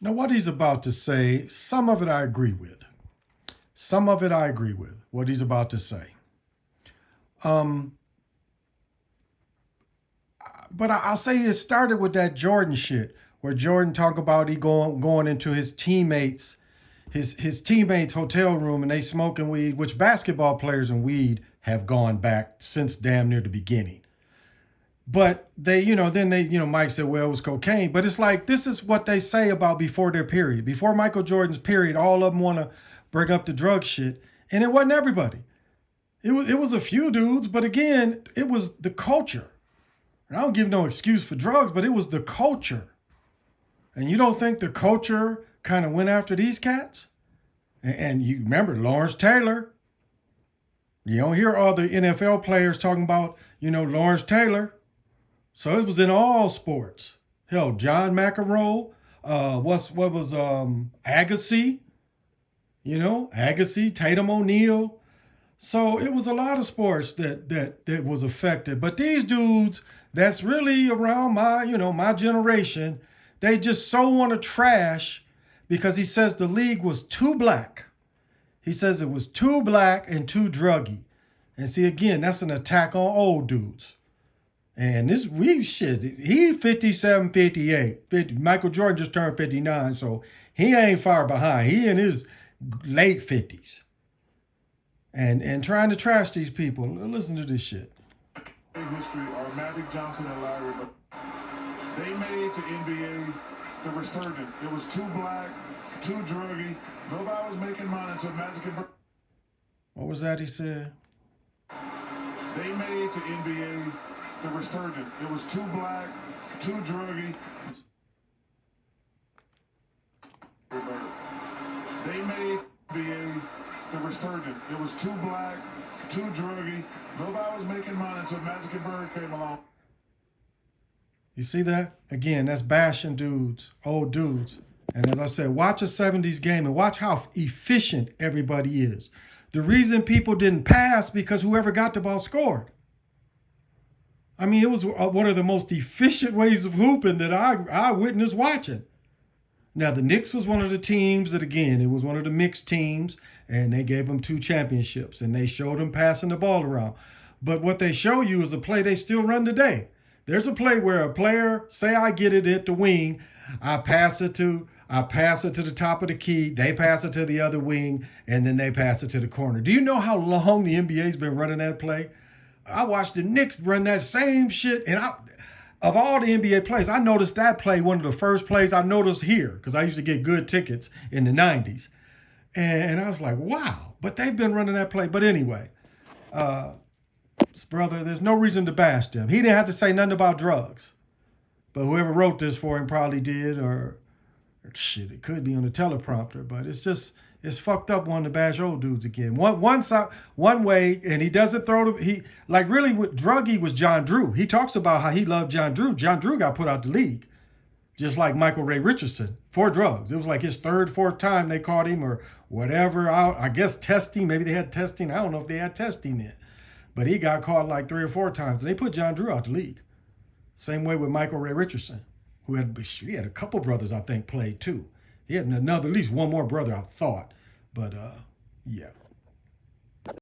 Now, what he's about to say, some of it I agree with. Some of it I agree with, what he's about to say. Um, but I'll say it started with that Jordan shit, where Jordan talked about he going into his teammates, his teammates' hotel room and they smoking weed, which basketball players and weed have gone back since damn near the beginning. But they, then they, Mike said, well, it was cocaine. But it's like, this is what they say about before their period. Before Michael Jordan's period, all of them want to bring up the drug shit. And it wasn't everybody. It was a few dudes, but again, it was the culture. And I don't give no excuse for drugs, but it was the culture. And you don't think the culture kind of went after these cats? And you remember Lawrence Taylor. You don't hear all the NFL players talking about, Lawrence Taylor. So it was in all sports. Hell, John McEnroe, what was Agassi, Agassi, Tatum O'Neal. So it was a lot of sports that was affected. But these dudes that's really around my generation, they just so want to trash because he says the league was too black. He says it was too black and too druggy. And see, again, that's an attack on old dudes. And he 57, 58. 50, Michael Jordan just turned 59, so he ain't far behind. He in his late 50s. And trying to trash these people. Listen to this shit. History are Magic Johnson and Larry, but they made the NBA the resurgent. It was too black, too druggy. Nobody was making money until Magic and What was that he said? They made the NBA the resurgent. It was too black, too druggy. They made the NBA the resurgent. It was too black, too druggy. Nobody was making money until Magic and Bird came along. You see that? Again, that's bashing dudes, old dudes. And as I said, watch a 70s game and watch how efficient everybody is. The reason people didn't pass because whoever got the ball scored. I mean, it was one of the most efficient ways of hooping that I witnessed watching. Now, the Knicks was one of the teams that, again, it was one of the mixed teams, and they gave them 2 championships, and they showed them passing the ball around. But what they show you is a play they still run today. There's a play where a player, say I get it at the wing, I pass it to the top of the key, they pass it to the other wing, and then they pass it to the corner. Do you know how long the NBA's been running that play? I watched the Knicks run that same shit, and of all the NBA plays, I noticed that play one of the first plays I noticed here because I used to get good tickets in the 90s. And I was like, wow, but they've been running that play. But anyway, brother, there's no reason to bash them. He didn't have to say nothing about drugs. But whoever wrote this for him probably did, or shit, it could be on the teleprompter. But it's fucked up wanting to bash old dudes again. One way, and he doesn't throw the really with druggie was John Drew. He talks about how he loved John Drew. John Drew got put out the league, just like Michael Ray Richardson, for drugs. It was like his 3rd, 4th time they caught him or whatever. I guess testing. Maybe they had testing. I don't know if they had testing then, but he got caught like 3 or 4 times. And they put John Drew out the league. Same way with Michael Ray Richardson, he had a couple brothers I think played too. He had at least one more brother, I thought. But, yeah.